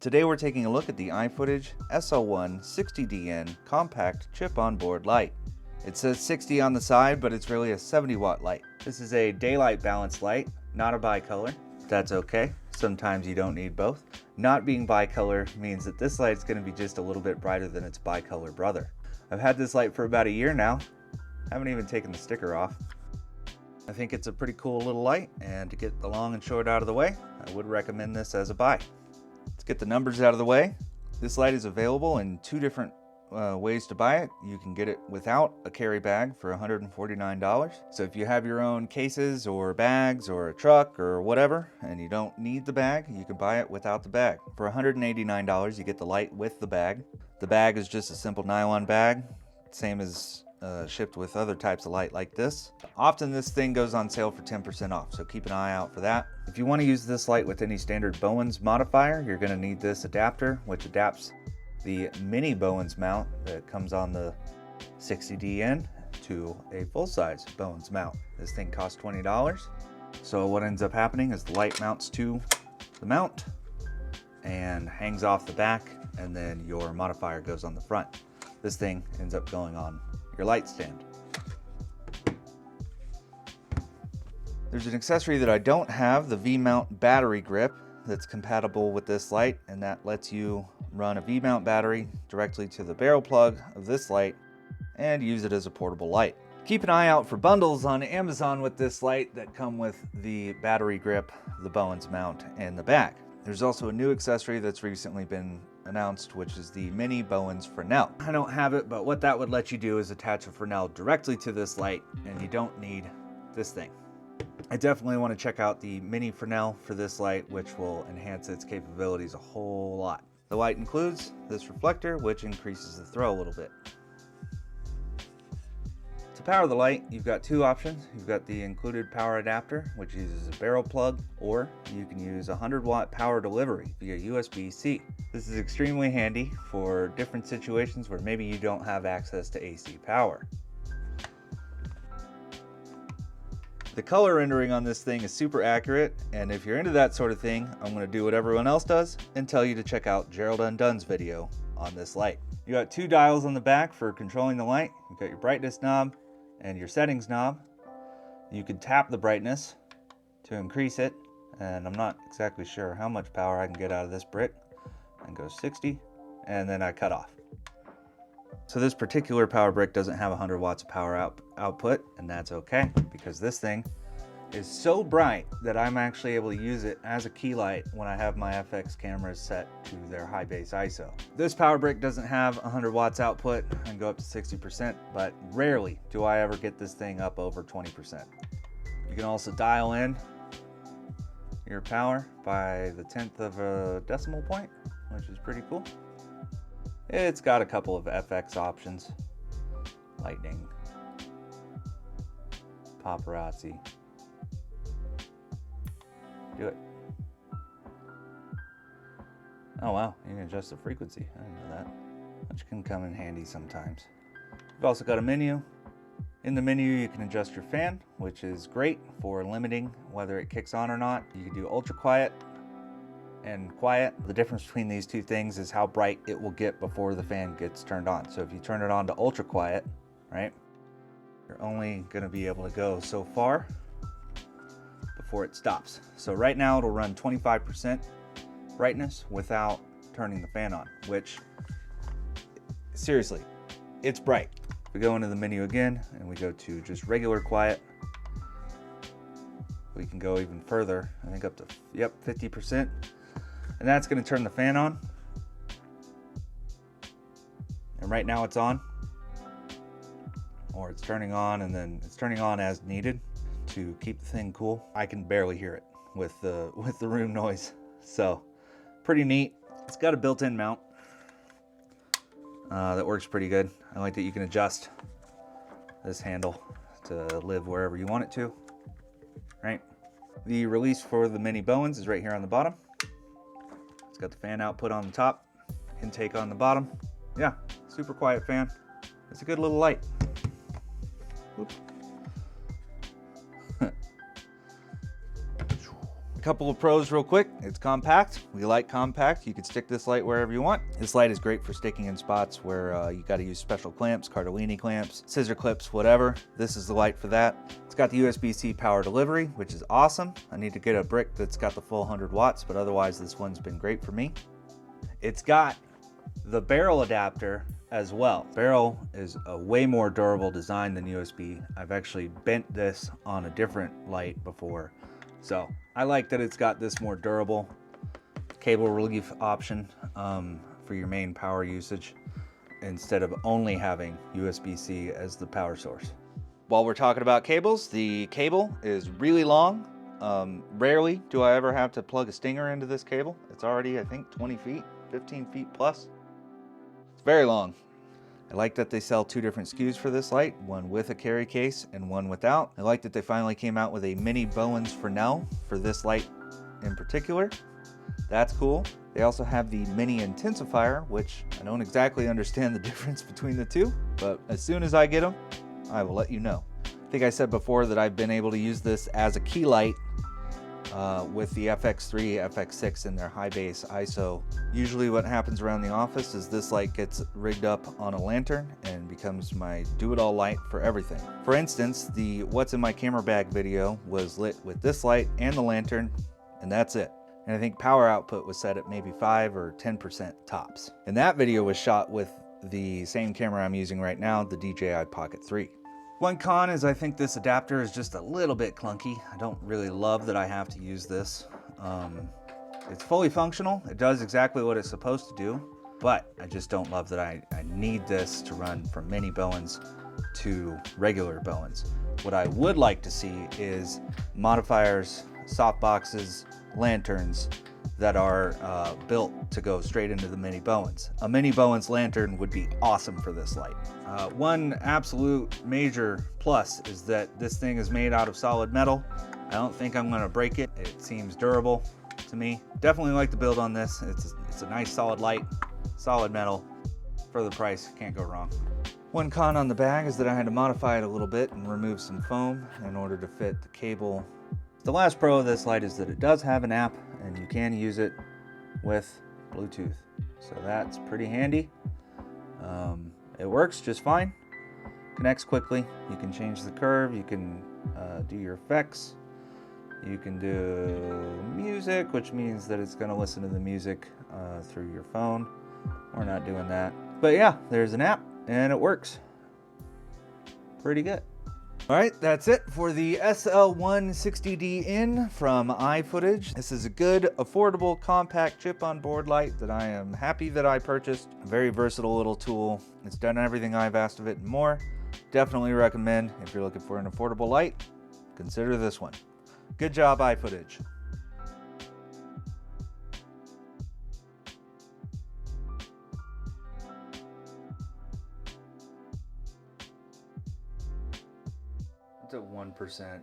Today we're taking a look at the iFootage SL1 60DN compact chip on board light. It says 60 on the side, but it's really a 70 watt light. This is a daylight balanced light, not a bicolor. That's okay. Sometimes you don't need both. Not being bicolor means that this light is going to be just a little bit brighter than its bicolor brother. I've had this light for about a year now. Haven't even taken the sticker off. I think it's a pretty cool little light, and to get the long and short out of the way, I would recommend this as a buy. Let's get the numbers out of the way. This light is available in two different ways to buy it. You can get it without a carry bag for $149. So if you have your own cases or bags or a truck or whatever, and you don't need the bag, you can buy it without the bag. For $189, you get the light with the bag. The bag is just a simple nylon bag, same as shipped with other types of light like this. Often this thing goes on sale for 10% off, so keep an eye out for that. If you want to use this light with any standard Bowens modifier, you're going to need this adapter, which adapts the mini Bowens mount that comes on the 60DN to a full-size Bowens mount. This thing costs $20. So what ends up happening is the light mounts to the mount and hangs off the back, and then your modifier goes on the front. This thing ends up going on your light stand. There's an accessory that I don't have, the V-mount battery grip, that's compatible with this light, and that lets you run a V-mount battery directly to the barrel plug of this light and use it as a portable light. Keep an eye out for bundles on Amazon with this light that come with the battery grip, the Bowens mount, and the bag. There's also a new accessory that's recently been announced, which is the mini Bowens Fresnel. I don't have it, but what that would let you do is attach a Fresnel directly to this light, and you don't need this thing. I definitely want to check out the mini Fresnel for this light, which will enhance its capabilities a whole lot. The light includes this reflector, which increases the throw a little bit. To power the light, you've got two options. You've got the included power adapter, which uses a barrel plug, or you can use a 100-watt power delivery via USB-C. This is extremely handy for different situations where maybe you don't have access to AC power. The color rendering on this thing is super accurate, and if you're into that sort of thing, I'm going to do what everyone else does and tell you to check out Gerald Undun's video on this light. You got two dials on the back for controlling the light. You've got your brightness knob and your settings knob. You can tap the brightness to increase it, and I'm not exactly sure how much power I can get out of this brick. I can go 60, and then I cut off. So this particular power brick doesn't have 100 watts of power output, and that's okay, because this thing is so bright that I'm actually able to use it as a key light when I have my FX cameras set to their high base ISO. This power brick doesn't have 100 watts output and go up to 60%, but rarely do I ever get this thing up over 20%. You can also dial in your power by the 10th of a decimal point, which is pretty cool. It's got a couple of FX options: lightning, paparazzi. Do it. Oh wow, you can adjust the frequency. I didn't know that, which can come in handy sometimes. You've also got a menu. In the menu you can adjust your fan, which is great for limiting whether it kicks on or not. You can do ultra quiet and quiet. The difference between these two things is how bright it will get before the fan gets turned on. So if you turn it on to ultra quiet, right, you're only going to be able to go so far before it stops. So right now it'll run 25% brightness without turning the fan on, which, seriously, it's bright. If we go into the menu again and we go to just regular quiet, we can go even further, I think up to 50%. And that's going to turn the fan on. And right now it's on. Or it's turning on, and then it's turning on as needed to keep the thing cool. I can barely hear it with the room noise. So pretty neat. It's got a built-in mount that works pretty good. I like that you can adjust this handle to live wherever you want it to. Right? The release for the mini Bowens is right here on the bottom. Got the fan output on the top, intake on the bottom. Yeah, super quiet fan. It's a good little light. A couple of pros real quick. It's compact. We like compact. You can stick this light wherever you want. This light is great for sticking in spots where you got to use special clamps, Cardellini clamps, scissor clips, whatever. This is the light for that. It's got the USB-C power delivery, which is awesome. I need to get a brick that's got the full 100 watts, but otherwise this one's been great for me. It's got the barrel adapter as well. Barrel is a way more durable design than USB. I've actually bent this on a different light before. So I like that it's got this more durable cable relief option for your main power usage instead of only having USB-C as the power source. While we're talking about cables, the cable is really long. Rarely do I ever have to plug a stinger into this cable. It's already, I think, 20 feet, 15 feet plus. It's very long. I like that they sell two different SKUs for this light, one with a carry case and one without. I like that they finally came out with a mini Bowens Fresnel for this light in particular. That's cool. They also have the mini intensifier, which I don't exactly understand the difference between the two, but as soon as I get them, I will let you know. I think I said before that I've been able to use this as a key light with the FX3, FX6 in their high base ISO. Usually what happens around the office is this light gets rigged up on a lantern and becomes my do-it-all light for everything. For instance, the What's in My Camera Bag video was lit with this light and the lantern, and that's it. And I think power output was set at maybe 5 or 10% tops. And that video was shot with the same camera I'm using right now, the DJI Pocket 3. One con is I think this adapter is just a little bit clunky. I don't really love that I have to use this. It's fully functional. It does exactly what it's supposed to do, but I just don't love that I need this to run from mini Bowens to regular Bowens. What I would like to see is modifiers, softboxes, lanterns that are built to go straight into the mini Bowens. A mini Bowens lantern would be awesome for this light. One absolute major plus is that this thing is made out of solid metal. I don't think I'm gonna break it. It seems durable to me. Definitely like the build on this. It's a nice solid light, solid metal. For the price, can't go wrong. One con on the bag is that I had to modify it a little bit and remove some foam in order to fit the cable. The last pro of this light is that it does have an app and you can use it with Bluetooth. So that's pretty handy. It works just fine. Connects quickly. You can change the curve. You can do your effects. You can do music, which means that it's going to listen to the music through your phone. We're not doing that. But yeah, there's an app and it works. Pretty good. All right, that's it for the SL1 60DN from iFootage. This is a good, affordable, compact chip-on-board light that I am happy that I purchased. A very versatile little tool. It's done everything I've asked of it and more. Definitely recommend if you're looking for an affordable light, consider this one. Good job, iFootage. It's at 1%.